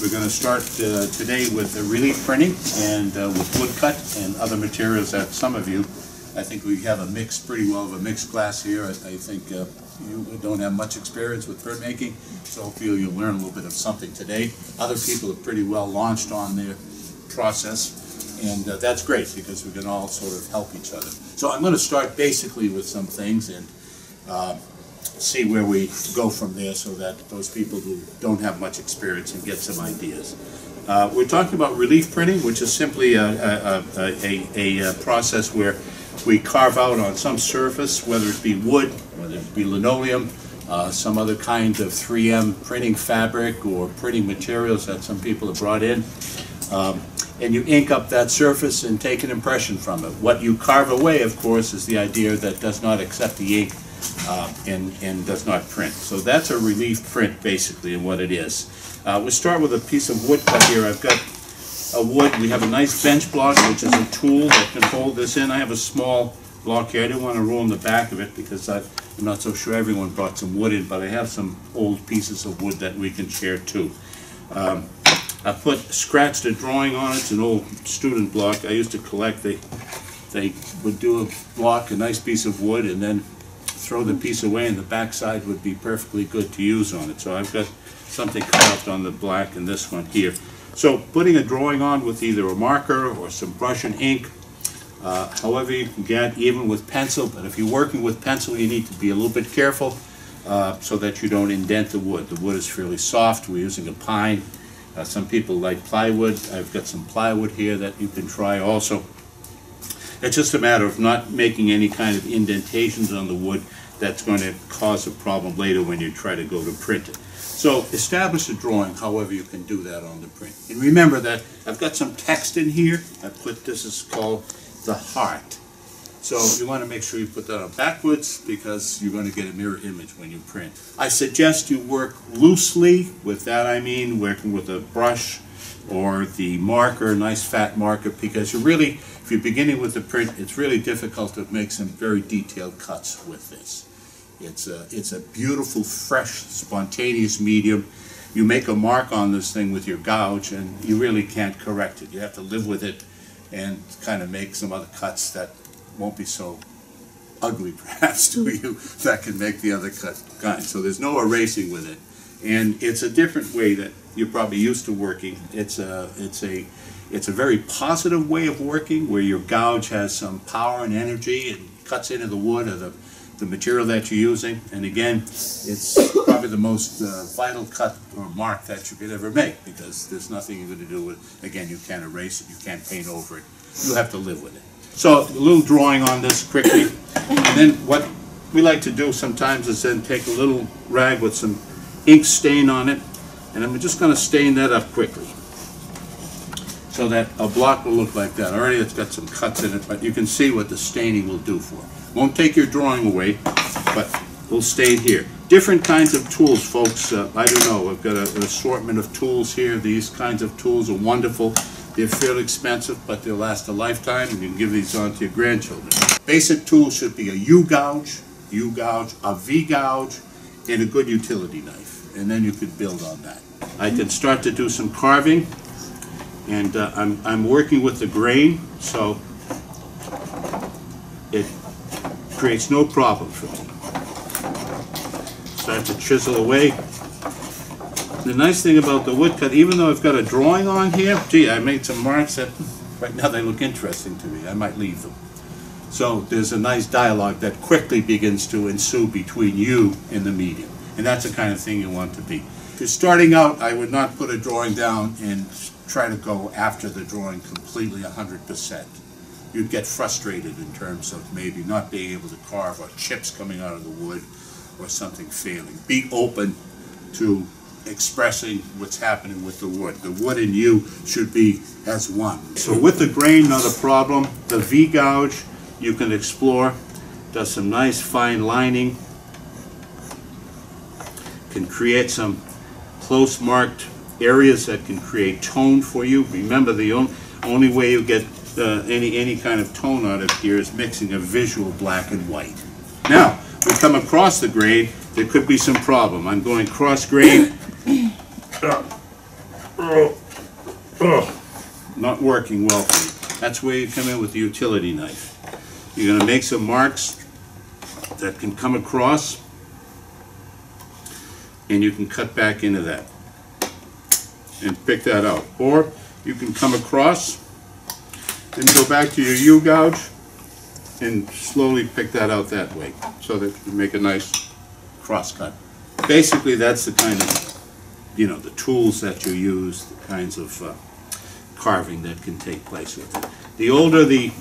We're going to start today with relief printing and with woodcut and other materials that some of you, I think we have a mix, pretty well of a mixed class here. I think you don't have much experience with printmaking, so hopefully you'll learn a little bit of something today. Other people are pretty well launched on their process, and that's great because we can all sort of help each other. So I'm going to start basically with some things and see where we go from there so that those people who don't have much experience can get some ideas. We're talking about relief printing, which is simply a process where we carve out on some surface, whether it be wood, whether it be linoleum, some other kind of 3M printing fabric or printing materials that some people have brought in, and you ink up that surface and take an impression from it. What you carve away, of course, is the idea that does not accept the ink and does not print. So that's a relief print basically and what it is. We'll start with a piece of woodcut here. I've got a wood. We have a nice bench block, which is a tool that can hold this in. I have a small block here. I didn't want to ruin the back of it because I'm not so sure everyone brought some wood in, but I have some old pieces of wood that we can share too. I scratched a drawing on it. It's an old student block. I used to collect. They would do a block, a nice piece of wood, and then throw the piece away, and the back side would be perfectly good to use on it. So I've got something carved on the black in this one here. So putting a drawing on with either a marker or some brush and ink, however you can get, even with pencil, but if you're working with pencil you need to be a little bit careful so that you don't indent the wood. The wood is fairly soft. We're using a pine. Some people like plywood. I've got some plywood here that you can try also. It's just a matter of not making any kind of indentations on the wood that's going to cause a problem later when you try to go to print it. So establish a drawing however you can do that on the print. And remember that I've got some text in here. This is called the heart. So you want to make sure you put that on backwards because you're going to get a mirror image when you print. I suggest you work loosely. With that I mean working with a brush or the marker, a nice fat marker, because if you're beginning with the print, it's really difficult to make some very detailed cuts with this. It's a beautiful, fresh, spontaneous medium. You make a mark on this thing with your gouge and you really can't correct it. You have to live with it and kind of make some other cuts that won't be so ugly perhaps to you that can make the other cut kind. So there's no erasing with it. And it's a different way that you're probably used to working. It's a very positive way of working where your gouge has some power and energy and cuts into the wood or the material that you're using. And again, it's probably the most vital cut or mark that you could ever make because there's nothing you're going to do with it. Again, you can't erase it, you can't paint over it. You have to live with it. So a little drawing on this quickly. And then what we like to do sometimes is then take a little rag with some ink stain on it, and I'm just going to stain that up quickly so that a block will look like that. Already it's got some cuts in it, but you can see what the staining will do for it. Won't take your drawing away, but we'll stain here. Different kinds of tools, folks. I don't know, I've got an assortment of tools here. These kinds of tools are wonderful. They're fairly expensive, but they'll last a lifetime, and you can give these on to your grandchildren. Basic tools should be a U-gouge, a V-gouge, and a good utility knife, and then you could build on that. I can start to do some carving, and I'm working with the grain, so it creates no problem for me. Start to chisel away. The nice thing about the woodcut, even though I've got a drawing on here, gee, I made some marks that right now they look interesting to me. I might leave them. So there's a nice dialogue that quickly begins to ensue between you and the medium. And that's the kind of thing you want to be. If you're starting out, I would not put a drawing down and try to go after the drawing completely 100%. You'd get frustrated in terms of maybe not being able to carve or chips coming out of the wood or something failing. Be open to expressing what's happening with the wood. The wood and you should be as one. So with the grain, not a problem. The V-gouge, you can explore. Does some nice fine lining. Can create some close marked areas that can create tone for you. Remember, the only way you get any kind of tone out of here is mixing a visual black and white. Now, we come across the grain, there could be some problem. I'm going cross grain. working well for you. That's where you come in with the utility knife. You're going to make some marks that can come across, and you can cut back into that and pick that out. Or you can come across and go back to your U-gouge and slowly pick that out that way, so that you make a nice cross cut. Basically, that's the kind of, the tools that you use, the kinds of carving that can take place with it. The older the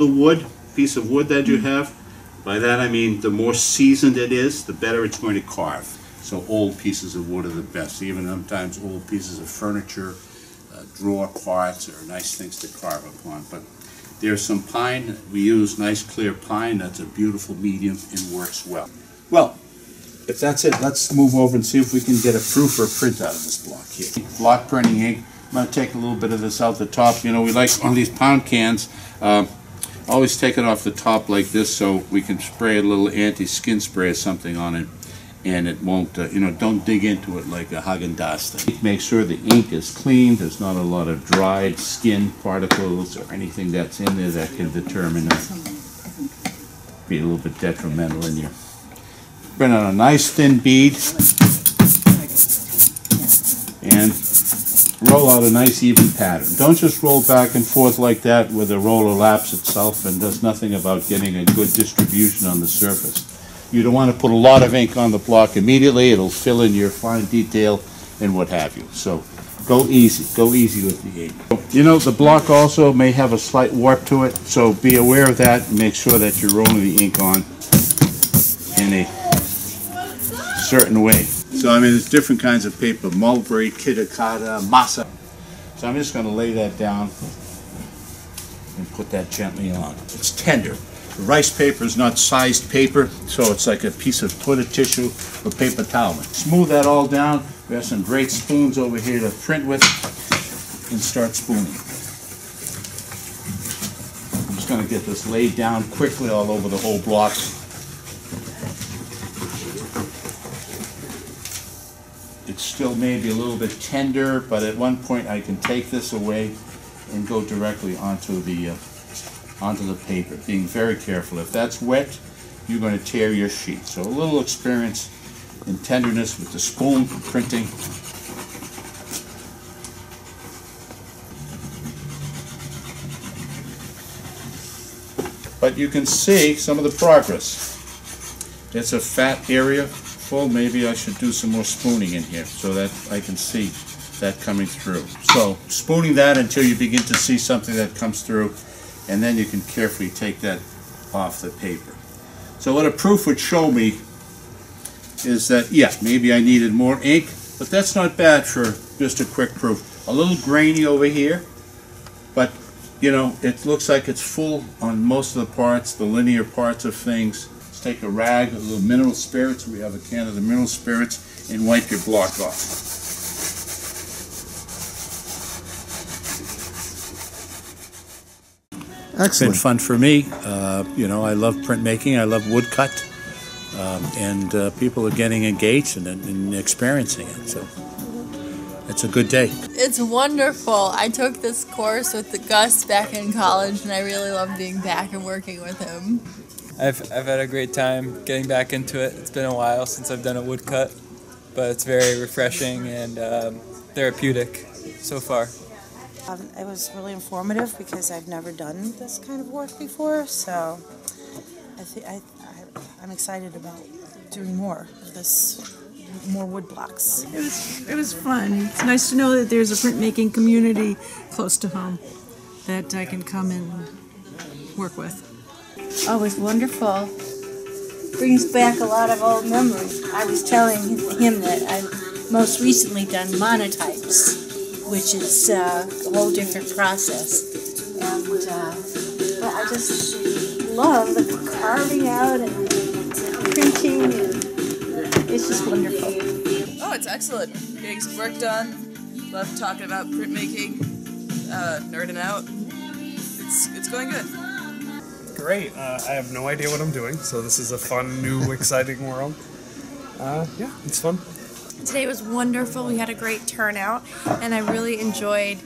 wood, piece of wood that you have, by that I mean the more seasoned it is, the better it's going to carve. So old pieces of wood are the best. Even sometimes old pieces of furniture, drawer parts are nice things to carve upon. But there's some pine. We use nice clear pine. That's a beautiful medium and works well. Well, if that's it, let's move over and see if we can get a proof or a print out of this block here. Block printing ink. I'm going to take a little bit of this out the top. We like on these pound cans, always take it off the top like this so we can spray a little anti-skin spray or something on it, and it won't, don't dig into it like a Haagen-Dazs thing. Make sure the ink is clean. There's not a lot of dried skin particles or anything that's in there that can determine be a little bit detrimental in you. Print on a nice thin bead and roll out a nice even pattern. Don't just roll back and forth like that where the roller laps itself and does nothing about getting a good distribution on the surface. You don't want to put a lot of ink on the block immediately. It'll fill in your fine detail and what have you. So go easy with the ink. The block also may have a slight warp to it, so be aware of that and make sure that you're rolling the ink on in a certain way. So there's different kinds of paper: mulberry, kitakata, masa. So I'm just going to lay that down and put that gently on. It's tender. The rice paper is not sized paper, so it's like a piece of toilet tissue or paper towel. Smooth that all down. We have some great spoons over here to print with, and start spooning. I'm just going to get this laid down quickly all over the whole block. It's still maybe a little bit tender, but at one point I can take this away and go directly onto the paper, being very careful. If that's wet, you're going to tear your sheet. So a little experience in tenderness with the spoon for printing. But you can see some of the progress. It's a fat area full. Maybe I should do some more spooning in here so that I can see that coming through. So spooning that until you begin to see something that comes through, and then you can carefully take that off the paper. So what a proof would show me is that, yeah, maybe I needed more ink, but that's not bad for just a quick proof. A little grainy over here, but it looks like it's full on most of the parts, the linear parts of things. Let's take a rag, a little mineral spirits. We have a can of the mineral spirits, and wipe your block off. Excellent. It's been fun for me. I love printmaking. I love woodcut, and people are getting engaged and experiencing it. So it's a good day. It's wonderful. I took this course with Gus back in college, and I really love being back and working with him. I've had a great time getting back into it. It's been a while since I've done a woodcut, but it's very refreshing and therapeutic so far. It was really informative because I've never done this kind of work before, so I'm excited about doing more of this, more wood blocks. It was fun. It's nice to know that there's a printmaking community close to home that I can come and work with. Oh, it was wonderful. Brings back a lot of old memories. I was telling him that I've most recently done monotypes, which is a whole different process. And but I just love the carving out and the printing, and it's just wonderful. Oh, it's excellent. Getting some work done. Love talking about printmaking, nerding out. It's going good. Great. I have no idea what I'm doing, so this is a fun, new, exciting world. Yeah, it's fun. Today was wonderful. We had a great turnout, and I really enjoyed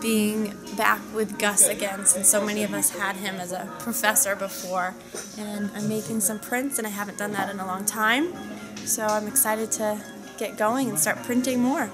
being back with Gus again, since so many of us had him as a professor before. And I'm making some prints, and I haven't done that in a long time. So I'm excited to get going and start printing more.